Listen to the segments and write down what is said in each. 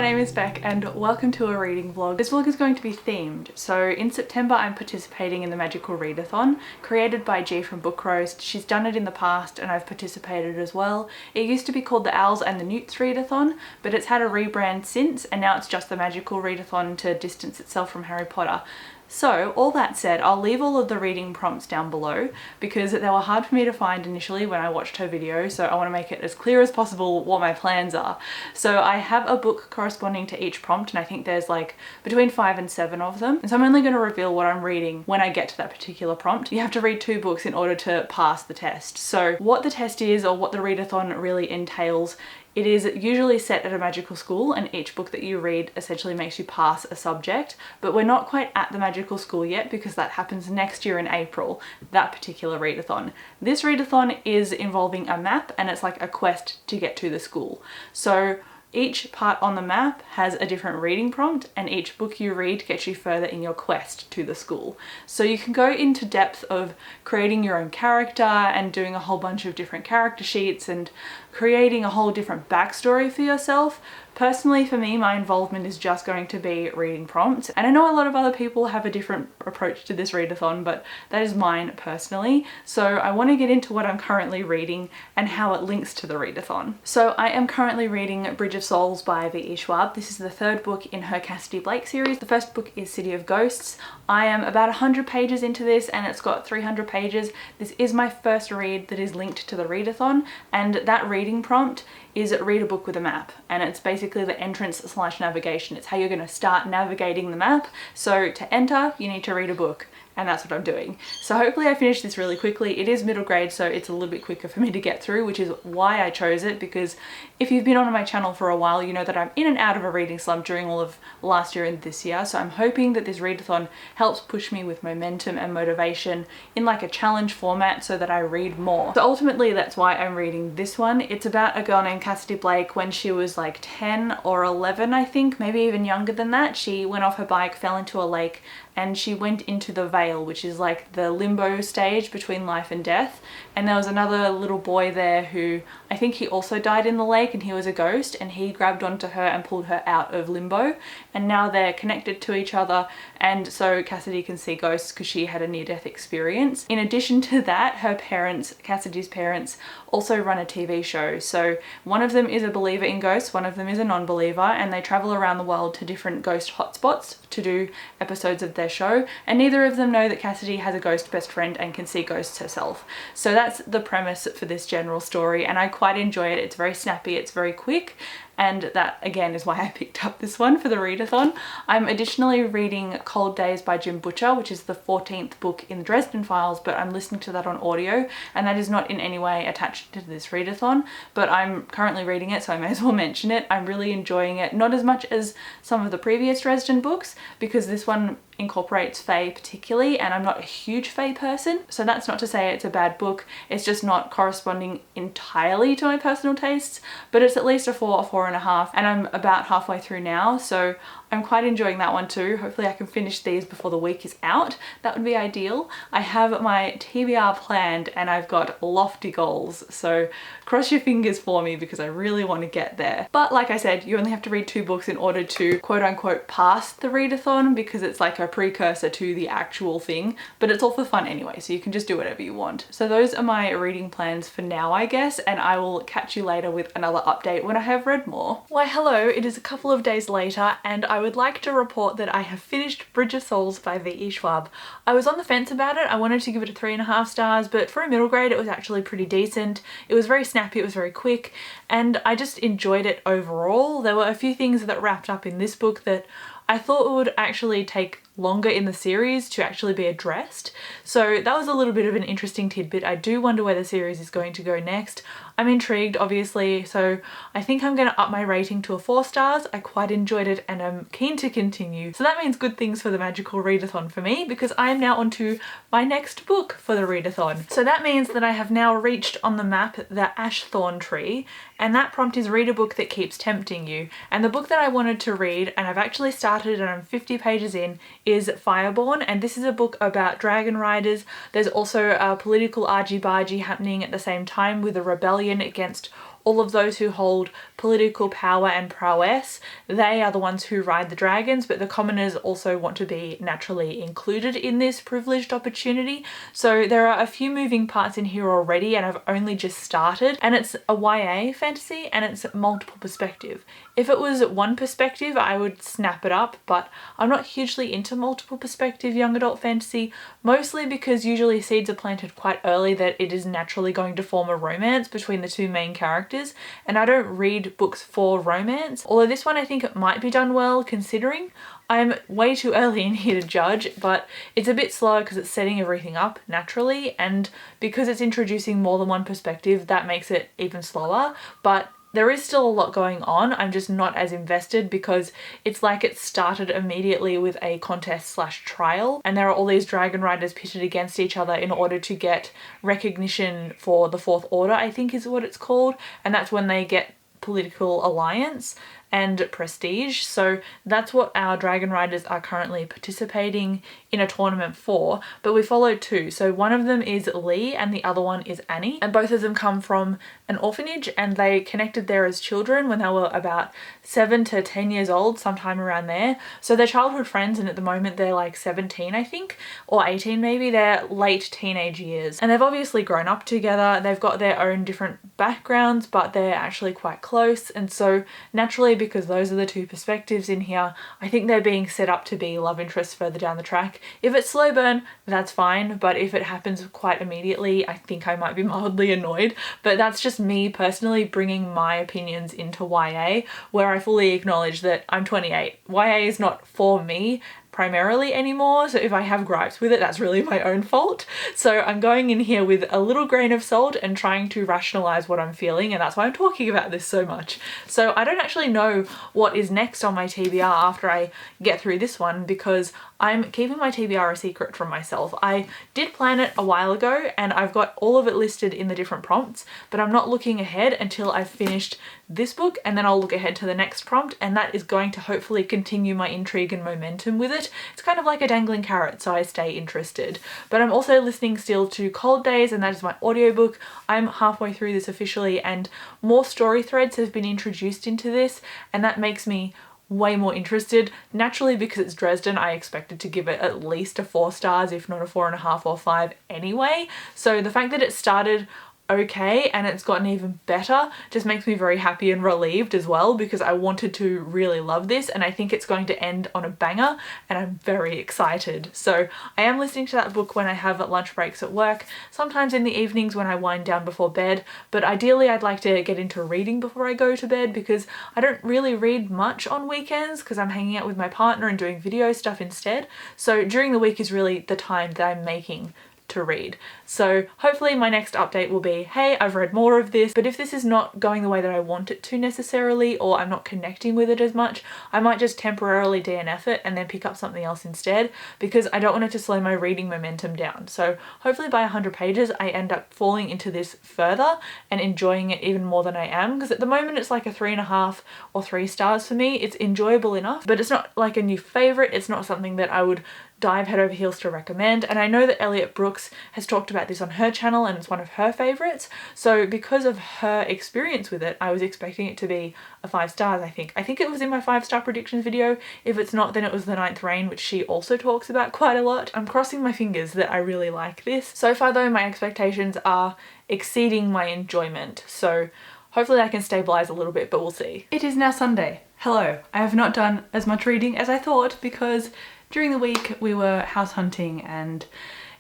name is Beck and welcome to a reading vlog. This vlog is going to be themed. So in September I'm participating in the Magical Readathon created by G from Book Roast. She's done it in the past and I've participated as well. It used to be called the Owls and the Newts Readathon, but it's had a rebrand since and now it's just the Magical Readathon to distance itself from Harry Potter. So all that said, I'll leave all of the reading prompts down below because they were hard for me to find initially when I watched her video, so I want to make it as clear as possible what my plans are. So I have a book corresponding to each prompt and I think there's like between 5 and 7 of them. And so I'm only going to reveal what I'm reading when I get to that particular prompt. You have to read 2 books in order to pass the test. So what the test is, or what the readathon really entails, it is usually set at a magical school and each book that you read essentially makes you pass a subject, but we're not quite at the magical school yet because that happens next year in April, that particular readathon. This readathon is involving a map and it's like a quest to get to the school. So each part on the map has a different reading prompt and each book you read gets you further in your quest to the school. So you can go into depth of creating your own character and doing a whole bunch of different character sheets and creating a whole different backstory for yourself. Personally, for me, my involvement is just going to be reading prompts. And I know a lot of other people have a different approach to this readathon, but that is mine personally. So I want to get into what I'm currently reading and how it links to the readathon. So I am currently reading Bridge of Souls by V.E. Schwab. This is the 3rd book in her Cassidy Blake series. The first book is City of Ghosts. I am about 100 pages into this and it's got 300 pages. This is my first read that is linked to the readathon, and that reading prompt is read a book with a map, and it's basically the entrance / navigation. It's how you're going to start navigating the map. So to enter, you need to read a book. And that's what I'm doing. So hopefully I finish this really quickly. It is middle grade, so it's a little bit quicker for me to get through, which is why I chose it, because if you've been on my channel for a while, you know that I'm in and out of a reading slump during all of last year and this year. So I'm hoping that this readathon helps push me with momentum and motivation in like a challenge format so that I read more. So ultimately that's why I'm reading this one. It's about a girl named Cassidy Blake when she was like 10 or 11, I think, maybe even younger than that. She went off her bike, fell into a lake, and she went into the veil, which is like the limbo stage between life and death. And there was another little boy there who, I think he also died in the lake and he was a ghost, and he grabbed onto her and pulled her out of limbo. And now they're connected to each other, and so Cassidy can see ghosts because she had a near-death experience. In addition to that, her parents, Cassidy's parents, also run a TV show. So one of them is a believer in ghosts, one of them is a non-believer, and they travel around the world to different ghost hotspots to do episodes of their show, and neither of them know that Cassidy has a ghost best friend and can see ghosts herself. So that's the premise for this general story, and I quite enjoy it. It's very snappy, it's very quick, and that again is why I picked up this one for the readathon. I'm additionally reading Cold Days by Jim Butcher, which is the 14th book in the Dresden Files, but I'm listening to that on audio, and that is not in any way attached to this readathon, but I'm currently reading it, so I may as well mention it. I'm really enjoying it, not as much as some of the previous Dresden books, because this one incorporates fae particularly, and I'm not a huge fae person, so that's not to say it's a bad book. It's just not corresponding entirely to my personal tastes, but it's at least a 4 or 4.5, and I'm about halfway through now, so I'm quite enjoying that one too. Hopefully I can finish these before the week is out. That would be ideal. I have my TBR planned and I've got lofty goals, so cross your fingers for me because I really want to get there. But like I said, you only have to read 2 books in order to quote unquote pass the readathon, because it's like a precursor to the actual thing, but it's all for fun anyway, so you can just do whatever you want. So those are my reading plans for now, I guess, and I will catch you later with another update when I have read more. Why hello, it is a couple of days later and I would like to report that I have finished Bridge of Souls by V.E. Schwab. I was on the fence about it. I wanted to give it a 3.5 stars, but for a middle grade it was actually pretty decent. It was very snappy, it was very quick, and I just enjoyed it overall. There were a few things that wrapped up in this book that I thought would actually take longer in the series to actually be addressed. So that was a little bit of an interesting tidbit. I do wonder where the series is going to go next. I'm intrigued, obviously, so I think I'm going to up my rating to a 4 stars. I quite enjoyed it and I'm keen to continue. So that means good things for the Magical Readathon for me, because I am now onto my next book for the readathon. So that means that I have now reached on the map the Ashthorn Tree, and that prompt is read a book that keeps tempting you. And the book that I wanted to read, and I've actually started and I'm 50 pages in, is Fireborn, and this is a book about dragon riders. There's also a political argy-bargy happening at the same time with a rebellion against all of those who hold political power and prowess, they are the ones who ride the dragons, but the commoners also want to be naturally included in this privileged opportunity. So there are a few moving parts in here already, and I've only just started, and it's a YA fantasy and it's multiple perspective. If it was one perspective, I would snap it up, but I'm not hugely into multiple perspective young adult fantasy, mostly because usually seeds are planted quite early that it is naturally going to form a romance between the two main characters, and I don't read books for romance, although this one I think it might be done well considering. I'm way too early in here to judge, but it's a bit slower because it's setting everything up naturally, and because it's introducing more than one perspective, that makes it even slower. But there is still a lot going on. I'm just not as invested because it's like it started immediately with a contest slash trial, and there are all these dragon riders pitted against each other in order to get recognition for the Fourth Order, I think is what it's called, and that's when they get political alliance and prestige. So that's what our dragon riders are currently participating in a tournament for, but we follow two. So one of them is Lee and the other one is Annie, and both of them come from an orphanage, and they connected there as children when they were about 7 to 10 years old, sometime around there. So they're childhood friends, and at the moment they're like 17 I think, or 18 maybe. They're late teenage years, and they've obviously grown up together. They've got their own different backgrounds, but they're actually quite close, and so naturally, because those are the two perspectives in here, I think they're being set up to be love interests further down the track. If it's slow burn, that's fine, but if it happens quite immediately, I think I might be mildly annoyed. But that's just me personally bringing my opinions into YA, where I fully acknowledge that I'm 28. YA is not for me primarily anymore, so if I have gripes with it, that's really my own fault. So I'm going in here with a little grain of salt and trying to rationalize what I'm feeling, and that's why I'm talking about this so much. So I don't actually know what is next on my TBR after I get through this one, because I'm keeping my TBR a secret from myself. I did plan it a while ago and I've got all of it listed in the different prompts, but I'm not looking ahead until I've finished this book, and then I'll look ahead to the next prompt, and that is going to hopefully continue my intrigue and momentum with it. It's kind of like a dangling carrot, so I stay interested. But I'm also listening still to Cold Days, and that is my audiobook. I'm halfway through this officially, and more story threads have been introduced into this, and that makes me way more interested. Naturally, because it's Dresden, I expected to give it at least a 4 stars, if not a 4.5 or 5 anyway. So the fact that it started okay and it's gotten even better just makes me very happy and relieved as well, because I wanted to really love this, and I think it's going to end on a banger, and I'm very excited. So I am listening to that book when I have lunch breaks at work, sometimes in the evenings when I wind down before bed, but ideally I'd like to get into reading before I go to bed, because I don't really read much on weekends because I'm hanging out with my partner and doing video stuff instead. So during the week is really the time that I'm making to read. So hopefully my next update will be, hey, I've read more of this, but if this is not going the way that I want it to necessarily, or I'm not connecting with it as much, I might just temporarily DNF it and then pick up something else instead, because I don't want it to slow my reading momentum down. So hopefully by 100 pages I end up falling into this further and enjoying it even more than I am, because at the moment it's like a 3.5 or 3 stars for me. It's enjoyable enough, but it's not like a new favorite. It's not something that I would dive head over heels to recommend, and I know that Elliot Brooks has talked about this on her channel and it's one of her favorites, so because of her experience with it, I was expecting it to be a 5 stars. I think it was in my 5-star predictions video. If it's not, then it was The Ninth Reign, which she also talks about quite a lot. I'm crossing my fingers that I really like this. So far though, my expectations are exceeding my enjoyment, so hopefully I can stabilize a little bit, but we'll see. It is now Sunday. Hello. I have not done as much reading as I thought, because during the week we were house hunting and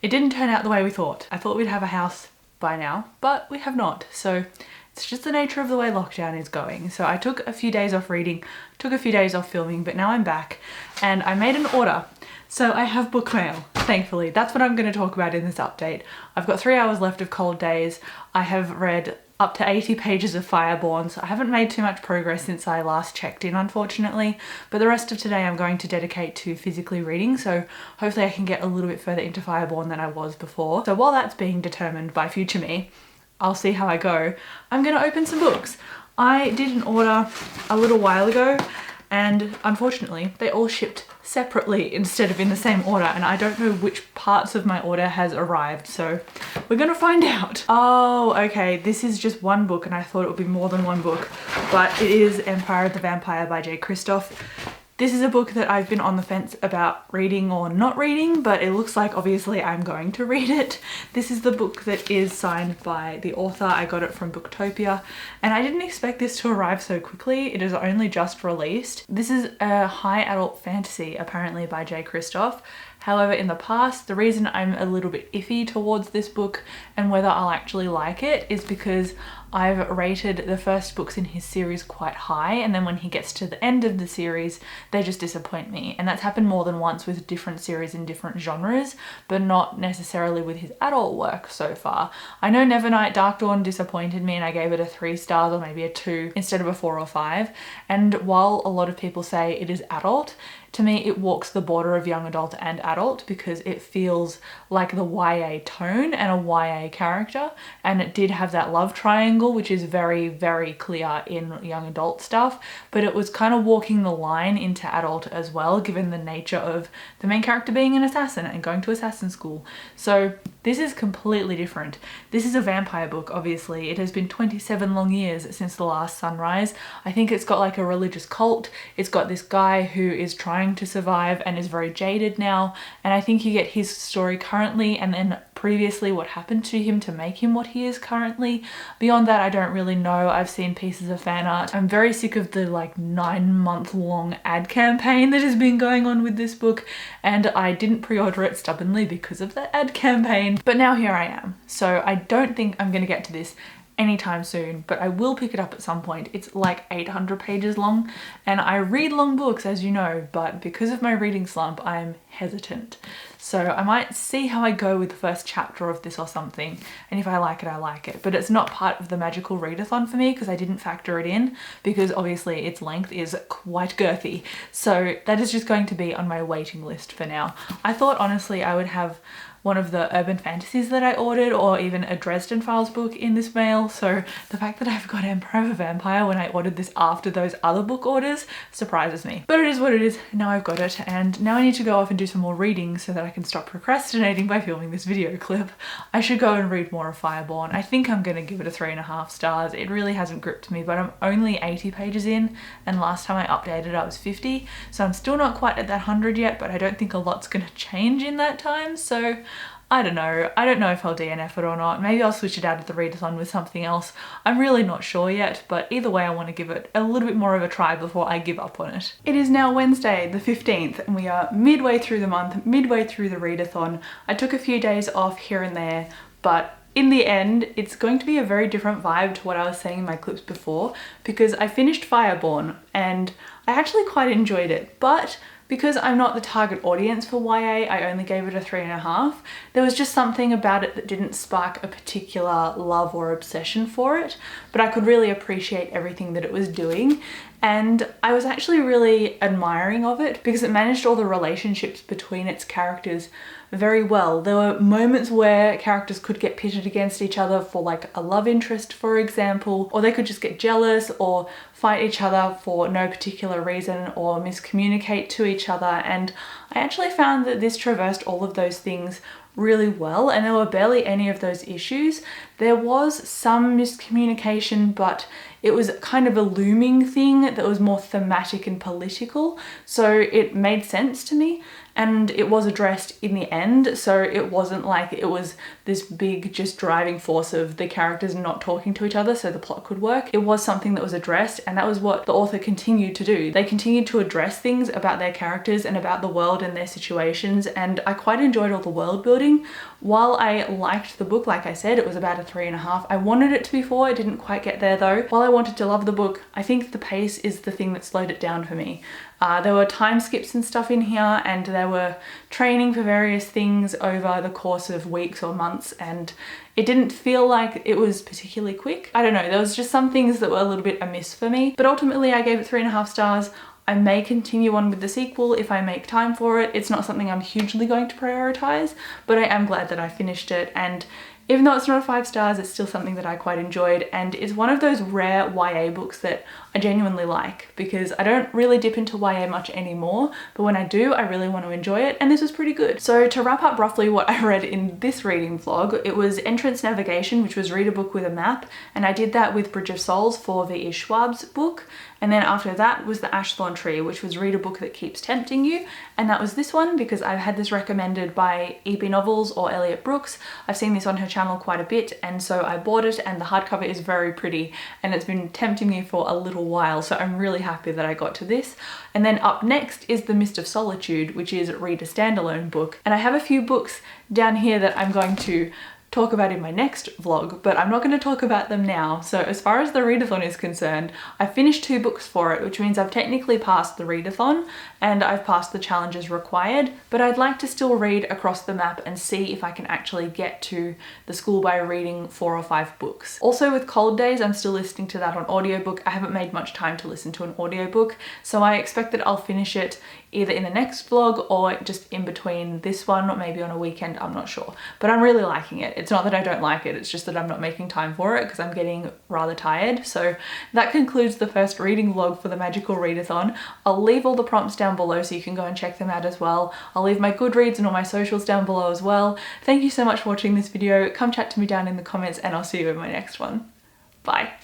it didn't turn out the way we thought. I thought we'd have a house by now, but we have not. So it's just the nature of the way lockdown is going. So I took a few days off reading, took a few days off filming, but now I'm back and I made an order. So I have book mail, thankfully. That's what I'm going to talk about in this update. I've got 3 hours left of Cold Days. I have read up to 80 pages of Fireborn, so I haven't made too much progress since I last checked in, unfortunately, but the rest of today I'm going to dedicate to physically reading, so hopefully I can get a little bit further into Fireborn than I was before. So while that's being determined by future me, I'll see how I go. I'm going to open some books. I did an order a little while ago, and unfortunately they all shipped separately instead of in the same order, and I don't know which parts of my order has arrived, so we're gonna find out. Oh, okay, this is just one book and I thought it would be more than one book, but it is Empire of the Vampire by Kristoff. This is a book that I've been on the fence about reading or not reading, but it looks like obviously I'm going to read it. This is the book that is signed by the author. I got it from Booktopia, and I didn't expect this to arrive so quickly. It is only just released. This is a high adult fantasy, apparently, by Kristoff. However, in the past, the reason I'm a little bit iffy towards this book and whether I'll actually like it is because I've rated the first books in his series quite high, and then when he gets to the end of the series, they just disappoint me. And that's happened more than once with different series in different genres, but not necessarily with his adult work so far. I know Nevernight Dark Dawn disappointed me and I gave it a 3 stars or maybe a 2 instead of a 4 or 5. And while a lot of people say it is adult, to me it walks the border of young adult and adult because it feels like the YA tone and a YA character, and it did have that love triangle which is very, very clear in young adult stuff, but it was kind of walking the line into adult as well, given the nature of the main character being an assassin and going to assassin school. So this is completely different. This is a vampire book, obviously. It has been 27 long years since the last sunrise. I think it's got like a religious cult. It's got this guy who is trying to survive and is very jaded now, and I think you get his story currently and then previously what happened to him to make him what he is currently. Beyond that, I don't really know. I've seen pieces of fan art. I'm very sick of the like 9-month-long ad campaign that has been going on with this book, and I didn't pre-order it stubbornly because of that ad campaign, but now here I am. So I don't think I'm gonna get to this anytime soon, but I will pick it up at some point. It's like 800 pages long, and I read long books, as you know, but because of my reading slump, I'm hesitant. So I might see how I go with the first chapter of this or something, and if I like it, I like it. But it's not part of the magical readathon for me because I didn't factor it in, because obviously its length is quite girthy. So that is just going to be on my waiting list for now. I thought honestly I would have one of the urban fantasies that I ordered, or even a Dresden Files book in this mail, so the fact that I've got Empire of a Vampire when I ordered this after those other book orders surprises me. But it is what it is. Now I've got it, and now I need to go off and do some more reading so that I can stop procrastinating by filming this video clip. I should go and read more of Fireborn. I think I'm gonna give it a 3.5 stars. It really hasn't gripped me, but I'm only 80 pages in, and last time I updated I was 50, so I'm still not quite at that 100 yet, but I don't think a lot's gonna change in that time, so I don't know. I don't know if I'll DNF it or not. Maybe I'll switch it out of the readathon with something else. I'm really not sure yet, but either way I want to give it a little bit more of a try before I give up on it. It is now Wednesday the 15th and we are midway through the month, midway through the readathon. I took a few days off here and there, but in the end, it's going to be a very different vibe to what I was saying in my clips before, because I finished Fireborn and I actually quite enjoyed it, but because I'm not the target audience for YA, I only gave it a 3.5. There was just something about it that didn't spark a particular love or obsession for it, but I could really appreciate everything that it was doing. And I was actually really admiring of it because it managed all the relationships between its characters very well. There were moments where characters could get pitted against each other for like a love interest, for example, or they could just get jealous or fight each other for no particular reason or miscommunicate to each other. And I actually found that this traversed all of those things really well, and there were barely any of those issues. There was some miscommunication, but it was kind of a looming thing that was more thematic and political, so it made sense to me, and it was addressed in the end, so it wasn't like it was this big just driving force of the characters not talking to each other so the plot could work. It was something that was addressed, and that was what the author continued to do. They continued to address things about their characters and about the world and their situations, and I quite enjoyed all the world building. While I liked the book, like I said, it was about a 3.5. I wanted it to be 4, it didn't quite get there though. While I wanted to love the book, I think the pace is the thing that slowed it down for me. There were time skips and stuff in here, and there were training for various things over the course of weeks or months, and it didn't feel like it was particularly quick. I don't know, there was just some things that were a little bit amiss for me, but ultimately I gave it 3.5 stars. I may continue on with the sequel if I make time for it. It's not something I'm hugely going to prioritize, but I am glad that I finished it, and Even though it's not a 5 stars, it's still something that I quite enjoyed, and it's one of those rare YA books that I genuinely like, because I don't really dip into YA much anymore, but when I do, I really want to enjoy it, and this was pretty good. So to wrap up roughly what I read in this reading vlog, it was Entrance Navigation, which was read a book with a map, and I did that with Bridge of Souls for V.E. Schwab's book. And then after that was the Ashthorn Tree, which was read a book that keeps tempting you. And that was this one because I've had this recommended by E.B. Novels or Elliot Brooks. I've seen this on her channel quite a bit, and so I bought it, and the hardcover is very pretty and it's been tempting me for a little while. So I'm really happy that I got to this. And then up next is The Mist of Solitude, which is read a standalone book. And I have a few books down here that I'm going to talk about in my next vlog, but I'm not going to talk about them now. So as far as the readathon is concerned, I finished 2 books for it, which means I've technically passed the readathon and I've passed the challenges required, but I'd like to still read across the map and see if I can actually get to the school by reading 4 or 5 books. Also with Cold Days, I'm still listening to that on audiobook. I haven't made much time to listen to an audiobook, so I expect that I'll finish it either in the next vlog or just in between this one, or maybe on a weekend, I'm not sure. But I'm really liking it. It's not that I don't like it, it's just that I'm not making time for it because I'm getting rather tired. So that concludes the first reading vlog for the Magical Readathon. I'll leave all the prompts down below so you can go and check them out as well. I'll leave my Goodreads and all my socials down below as well. Thank you so much for watching this video. Come chat to me down in the comments, and I'll see you in my next one. Bye.